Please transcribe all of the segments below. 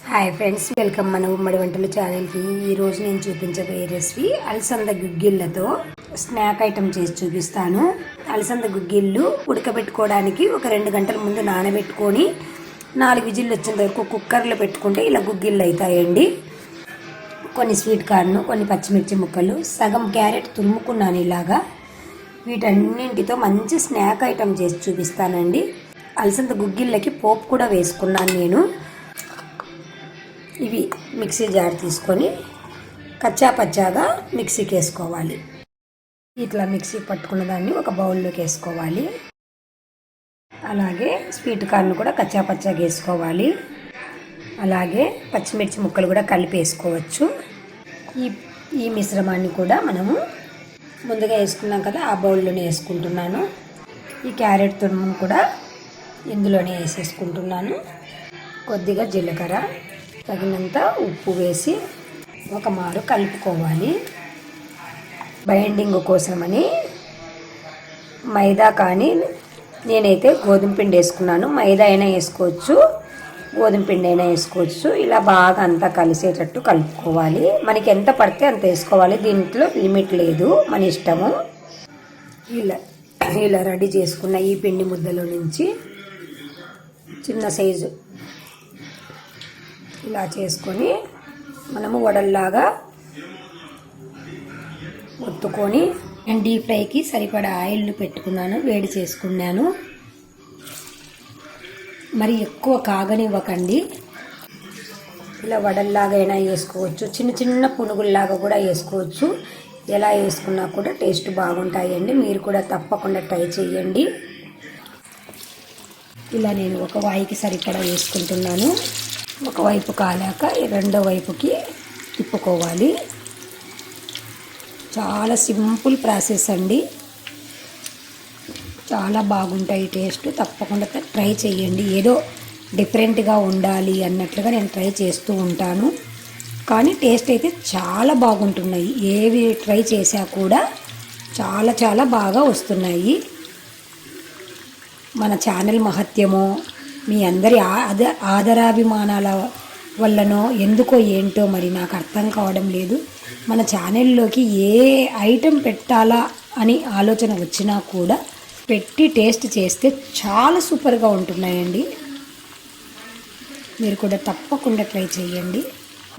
Hi friends, welcome మన ఉమ్మడి వంటలు ఛానల్కి. ఈరోజు నేను చూపించబోయే రెసిపీ అలసంద గుగ్గిళ్ళతో స్నాక్ ఐటమ్ చేసి చూపిస్తాను. అలసంద గుగ్గిళ్ళు ఉడకబెట్టుకోవడానికి ఒక 2 గంటల ముందు నానబెట్టుకొని 4 విజిల్లు వచ్చేంత వరకు కుక్కర్లో పెట్టుకుంటే ఇలా గుగ్గిళ్ళు అవుతాయండి. కొన్ని స్వీట్ కార్న్, కొన్ని పచ్చిమిర్చి ముక్కలు, సగం క్యారెట్ తురుముకున్నాను. ఇలాగా వీటన్నింటితో మంచి స్నాక్ ఐటమ్ చేసి చూపిస్తానండి. అలసంద గుగ్గిళ్ళకి పోపు కూడా వేసుకున్నాను నేను. ఇవి మిక్సీ జార్ తీసుకొని కచ్చా పచ్చాగా మిక్సీకి వేసుకోవాలి. ఇట్లా మిక్సీ పట్టుకున్న దాన్ని ఒక బౌల్లోకి వేసుకోవాలి. అలాగే స్వీట్ కార్న్ కూడా కచ్చా పచ్చాగా వేసుకోవాలి. అలాగే పచ్చిమిర్చి ముక్కలు కూడా కలిపి వేసుకోవచ్చు. ఈ మిశ్రమాన్ని కూడా మనము ముందుగా వేసుకున్నాం కదా, ఆ బౌల్లోనే వేసుకుంటున్నాను. ఈ క్యారెట్ తురుము కూడా ఇందులోనే వేసేసుకుంటున్నాను. కొద్దిగా జీలకర్ర, తగినంత ఉప్పు వేసి ఒక మారు కలుపుకోవాలి. బైండింగ్ కోసమని మైదా కానీ, నేనైతే గోధుమ పిండి వేసుకున్నాను. మైదా అయినా వేసుకోవచ్చు, గోధుమ పిండి అయినా వేసుకోవచ్చు. ఇలా బాగా అంతా కలిసేటట్టు కలుపుకోవాలి. మనకి ఎంత పడితే అంత వేసుకోవాలి, దీంట్లో లిమిట్ లేదు, మన ఇష్టము. ఇలా రెడీ చేసుకున్న ఈ పిండి ముద్దలో నుంచి చిన్న సైజు ఇలా చేసుకొని మనము వడల్లాగా ఒత్తుకొని, డీప్ ఫ్రైకి సరిపడా ఆయిల్ పెట్టుకున్నాను, వేడి చేసుకున్నాను. మరి ఎక్కువ కాగనివ్వకండి. ఇలా వడల్లాగా అయినా వేసుకోవచ్చు, చిన్న చిన్న పునుగుల్లాగా కూడా వేసుకోవచ్చు. ఎలా వేసుకున్నా కూడా టేస్ట్ బాగుంటాయండి. మీరు కూడా తప్పకుండా ట్రై చేయండి. ఇలా నేను ఒక వాయికి సరిపడా వేసుకుంటున్నాను. ఒకవైపు కాలాక రెండో వైపుకి తిప్పుకోవాలి. చాలా సింపుల్ ప్రాసెస్ అండి, చాలా బాగుంటాయి టేస్ట్. తప్పకుండా ట్రై చేయండి. ఏదో డిఫరెంట్గా ఉండాలి అన్నట్లుగా నేను ట్రై చేస్తూ ఉంటాను, కానీ టేస్ట్ అయితే చాలా బాగుంటున్నాయి. ఏవి ట్రై చేసా కూడా చాలా చాలా బాగా వస్తున్నాయి. మన ఛానల్ మహత్యమో, మీ అందరి ఆదరాభిమానాల వల్లనో ఎందుకో ఏంటో మరి నాకు అర్థం కావడం లేదు, మన ఛానల్లోకి ఏ ఐటెం పెట్టాలా అని ఆలోచన వచ్చినా కూడా పెట్టి టేస్ట్ చేస్తే చాలా సూపర్గా ఉంటున్నాయండి. మీరు కూడా తప్పకుండా ట్రై చేయండి.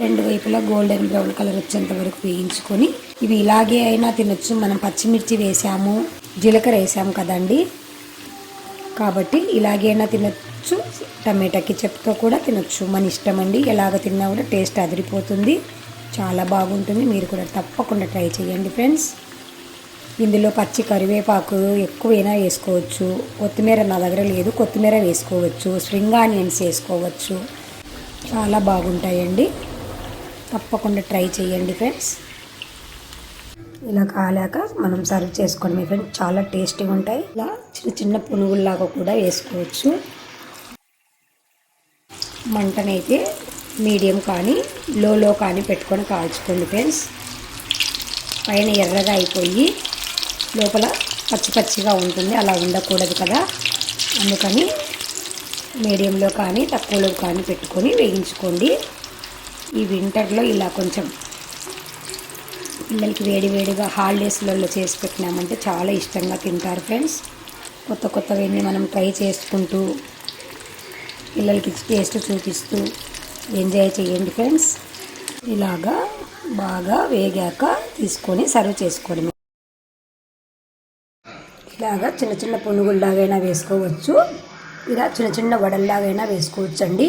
2 వైపులా గోల్డెన్ బ్రౌన్ కలర్ వచ్చేంత వరకు వేయించుకొని, ఇవి ఇలాగే అయినా తినొచ్చు. మనం పచ్చిమిర్చి వేసాము, జీలకర్ర వేసాము కదండి, కాబట్టి ఇలాగైనా తినొచ్చు. టమాటా కెచప్తో కూడా తినొచ్చు, మన ఇష్టం అండి. ఎలాగ తిన్నా కూడా టేస్ట్ అదిరిపోతుంది, చాలా బాగుంటుంది. మీరు కూడా తప్పకుండా ట్రై చేయండి ఫ్రెండ్స్. ఇందులో పచ్చి కరివేపాకు ఎక్కువైనా వేసుకోవచ్చు. కొత్తిమీర నా దగ్గర లేదు, కొత్తిమీర వేసుకోవచ్చు. స్ప్రింగ్ ఆనియన్స్ వేసుకోవచ్చు, చాలా బాగుంటాయండి. తప్పకుండా ట్రై చేయండి ఫ్రెండ్స్. ఇలా కాలాక మనం సర్వ్ చేసుకోండి ఫ్రెండ్స్, చాలా టేస్టీగా ఉంటాయి. ఇలా చిన్న చిన్న పునుగుల్లాగా కూడా వేసుకోవచ్చు. మంటనైతే మీడియం కానీ లోలో కానీ పెట్టుకొని కాల్చుకోండి ఫ్రెండ్స్. పైన ఎర్రగా అయిపోయి లోపల పచ్చి పచ్చిగా ఉంటుంది, అలా ఉండకూడదు కదా, అందుకని మీడియంలో కానీ తక్కువలో కానీ పెట్టుకొని వేయించుకోండి. ఈ వింటర్లో ఇలా కొంచెం పిల్లలకి వేడివేడిగా హాలిడేస్లలో చేసి పెట్టినామంటే చాలా ఇష్టంగా తింటారు ఫ్రెండ్స్. కొత్తవన్నీ మనం ట్రై చేసుకుంటూ పిల్లలకి టేస్ట్ చూపిస్తూ ఎంజాయ్ చేయండి ఫ్రెండ్స్. ఇలాగా బాగా వేగాక తీసుకొని సర్వ్ చేసుకోవడమే. ఇలాగా చిన్న చిన్న పునుగుల్లాగైనా వేసుకోవచ్చు, ఇలా చిన్న చిన్న వడల్లాగైనా వేసుకోవచ్చు అండి.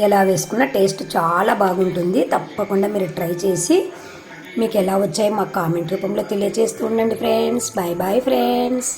ఎలా వేసుకున్నా టేస్ట్ చాలా బాగుంటుంది. తప్పకుండా మీరు ట్రై చేసి మీకు ఎలా వచ్చాయో మాకు కామెంట్ రూపంలో తెలియజేస్తూ ఉండండి ఫ్రెండ్స్. Bye bye friends.